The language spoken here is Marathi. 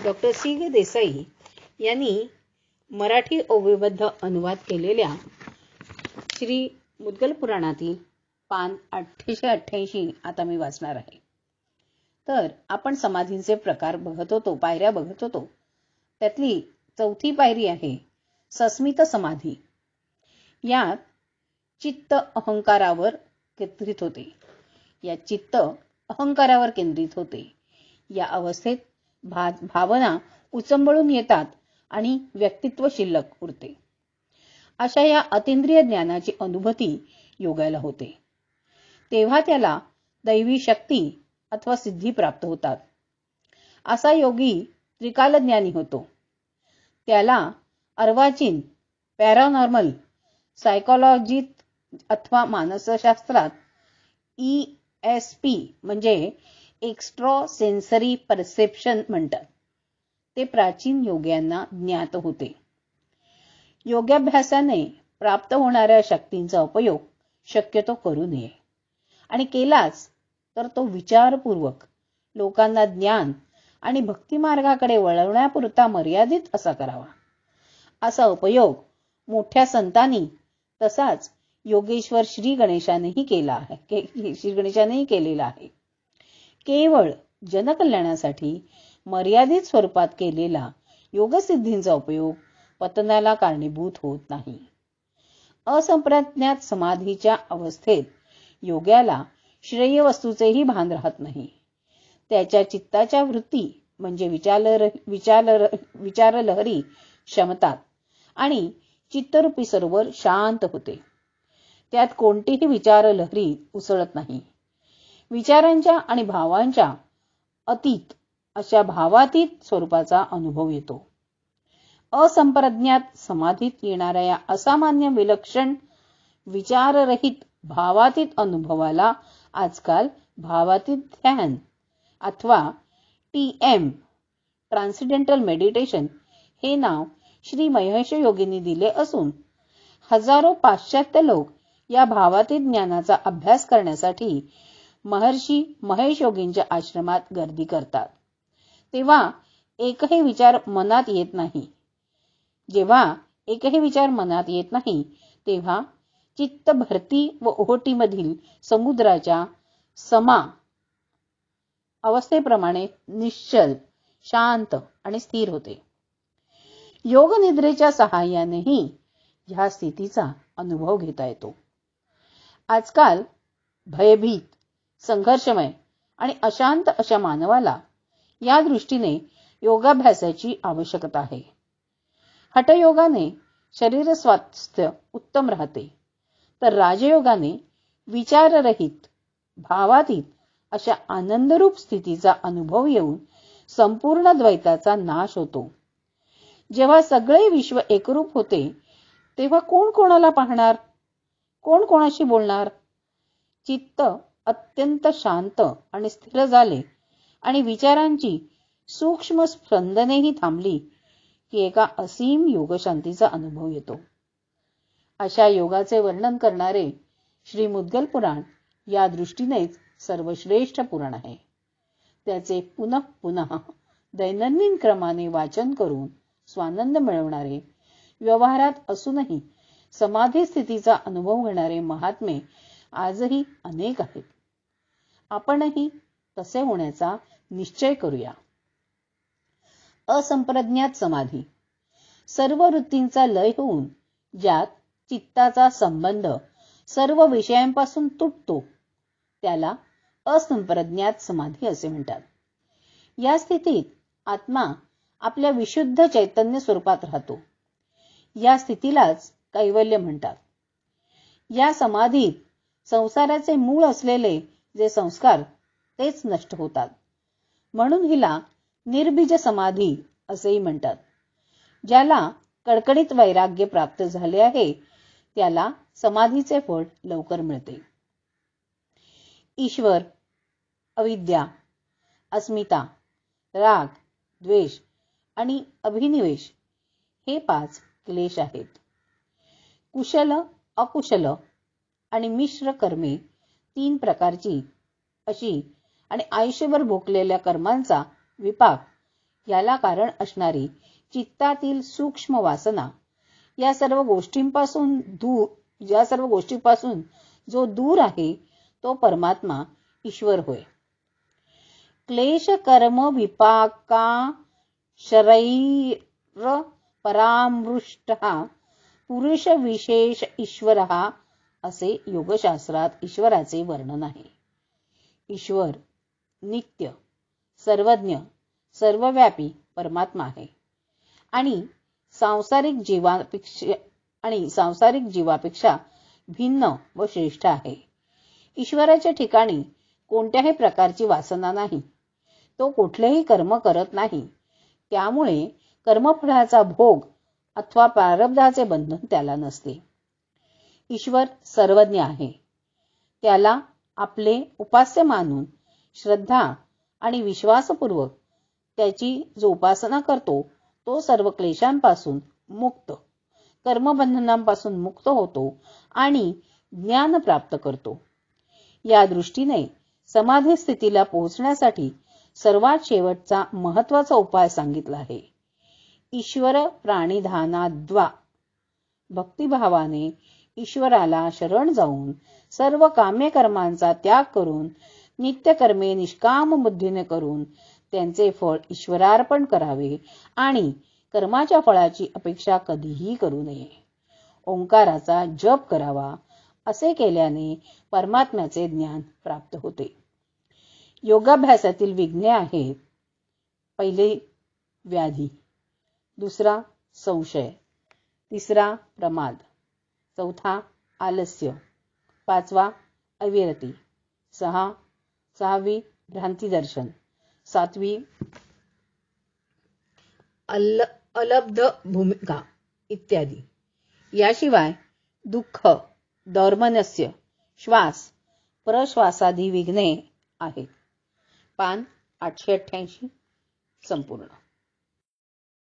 डॉक्टर सी ग देसाई यांनी मराठी ओवीबद्ध अनुवाद केलेल्या श्री मुद्गल पुराणातील पान 888 आता मी वाचणार आहे. तर आपण समाधींचे प्रकार बघत होतो, पायऱ्या बघत होतो. त्यातली चौथी पायरी आहे सस्मित समाधी. यात चित्त अहंकारावर केंद्रित होते. या अवस्थेत भावना उचंबळून येतात आणि व्यक्तित्व शिल्लक उरते. अशा या अतींद्रिय ज्ञानाची अनुभूती योगाला होते. तेव्हा त्याला दैवी शक्ती अथवा सिद्धी प्राप्त होतात. असा योगी त्रिकालज्ञानी होतो. त्याला अर्वाचीन, पॅरानॉर्मल, सायकोलॉजीत अथवा मानसशास्त्रात ESP म्हणजे एक्स्ट्रा सेन्सरी परसेप्शन म्हणतात. ते प्राचीन योग्यांना ज्ञात होते. योगाभ्यासाने प्राप्त होणाऱ्या शक्तींचा उपयोग शक्यतो करू नये, आणि केलाच तर तो विचारपूर्वक लोकांना ज्ञान आणि भक्ती मार्गाकडे वळवण्यापुरता मर्यादित असा करावा. असा उपयोग मोठ्या संतांनी तसाच योगेश्वर श्री गणेशानेही केलेला आहे. केवळ जनकल्याणासाठी मर्यादित स्वरूपात केलेला योगसिद्धींचा उपयोग पतनाला कारणीभूत होत नाही. असंप्रज्ञात समाधीच्या अवस्थेत योग्याला श्रेय वस्तूचेही भान राहत नाही. त्याच्या चित्ताच्या वृत्ती म्हणजे विचारलहरी शमतात आणि चित्तरूपी सरोवर शांत होते. त्यात कोणतीही विचारलहरी उसळत नाही. विचारांच्या आणि भावांच्या अतीत अशा भावातीत स्वरूपाचा अनुभव येतो. असंप्रज्ञात समाधीत येणाऱ्या या असामान्य विलक्षण विचाररहित भावातीत अनुभवाला आजकाल भावातीत ध्यान अथवा TM ट्रान्सडेंटल मेडिटेशन हे नाव श्री महेश योगींनी दिले असून हजारो पाश्चात्य लोक या भावातीत ज्ञानाचा अभ्यास करण्यासाठी महर्षी महेश योगींच्या आश्रमात गर्दी करतात. तेव्हा एकही विचार मनात येत नाही. तेव्हा चित्त भरती व ओहोटीमधील समुद्राच्या समा अवस्थेप्रमाणे निश्चल, शांत आणि स्थिर होते. योग निद्रेच्या सहाय्यानेही ह्या स्थितीचा अनुभव घेता येतो. आजकाल भयभीत, संघर्षमय आणि अशांत अशा मानवाला या दृष्टीने योगाभ्यासाची आवश्यकता आहे. हठयोगाने शरीर स्वास्थ्य उत्तम राहते, तर राजयोगाने विचाररहित, भावातीत अशा आनंदरूप स्थितीचा अनुभव येऊन संपूर्ण द्वैताचा नाश होतो. जेव्हा सगळे विश्व एकरूप होते, तेव्हा कोण कोणाला पाहणार, कोण कोणाशी बोलणार? चित्त अत्यंत शांत आणि स्थिर झाले आणि विचारांची सूक्ष्म स्पंदनेही थांबली की एका असीम योगशांतीचा अनुभव येतो. अशा योगाचे वर्णन करणारे श्री मुद्गल पुराण या दृष्टीनेच सर्वश्रेष्ठ पुराण आहे. त्याचे पुनः पुनः दैनंदिन क्रमाने वाचन करून स्वानंद मिळवणारे, व्यवहारात असूनही समाधी स्थितीचा अनुभव घेणारे महात्मे आजही अनेक आहेत. आपणही तसे होण्याचा निश्चय करूया. असंप्रज्ञात समाधी सर्व वृत्तींचा लय होऊन ज्यात चित्ताचा संबंध सर्व विषयांपासून तुटतो त्याला असंप्रज्ञात समाधी असे म्हणतात. या स्थितीत आत्मा आपल्या विशुद्ध चैतन्य स्वरूपात राहतो. या स्थितीलाच कैवल्य म्हणतात. या समाधीत संसाराचे मूळ असलेले जे संस्कार तेच नष्ट होतात. म्हणून हिला निर्बीज समाधी असेही म्हणतात. ज्याला कडकडीत वैराग्य प्राप्त झाले आहे त्याला समाधीचे फळ लवकर मिळते. ईश्वर, अविद्या, अस्मिता, राग, द्वेष आणि अभिनिवेश हे 5 क्लेश आहेत. कुशल, अकुशल आणि मिश्र कर्मे 3 प्रकारची अशी आणि आयुष्यभर भोगलेल्या कर्मांचा विपाक याला कारण असणारी चित्तातील सूक्ष्म वासना या सर्व गोष्टींपासून जो दूर आहे तो परमात्मा ईश्वर होय. क्लेश कर्म विपाका शरैर परामृष्टः पुरुष विशेष ईश्वरः असे योगशास्त्रात ईश्वराचे वर्णन आहे. ईश्वर नित्य, सर्वज्ञ, सर्वव्यापी परमात्मा आहे आणि सांसारिक जीवापेक्षा भिन्न व श्रेष्ठ आहे. ईश्वराच्या ठिकाणी कोणत्याही प्रकारची वासना नाही. तो कुठलेही कर्म करत नाही. त्यामुळे कर्मफळाचा भोग अथवा प्रारब्धाचे बंधन त्याला नसते. ईश्वर सर्वज्ञ आहे. त्याला आपले उपास्य मानून श्रद्धा आणि विश्वासपूर्वक त्याची जो उपासना करतो तो सर्व क्लेशांपासून मुक्त, कर्मबंधनांपासून मुक्त होतो आणि ज्ञान प्राप्त करतो. या दृष्टीने समाधी स्थितीला पोहोचण्यासाठी सर्वात शेवटचा महत्वाचा उपाय सांगितला आहे. ईश्वर प्राणिधानाद्वा भक्तिभावाने ईश्वराला शरण जाऊन सर्व काम्य कर्मांचा त्याग करून नित्यकर्मे निष्काम बुद्धीने करून त्यांचे फळ ईश्वरार्पण करावे आणि कर्माच्या फळाची अपेक्षा कधीही करू नये. ओंकाराचा जप करावा. असे केल्याने परमात्म्याचे ज्ञान प्राप्त होते. योगाभ्यासातील विघ्ने आहेत: पहिले व्याधी, दुसरा संशय, तिसरा प्रमाद, चौथा आलस्य, पाचवा अविरती, सहावी भ्रांती दर्शन, सातवी अलब्ध भूमिका इत्यादी. याशिवाय दुःख, दौर्मनस्य, श्वास, प्रश्वासादी विघ्ने आहेत. पान 888 संपूर्ण.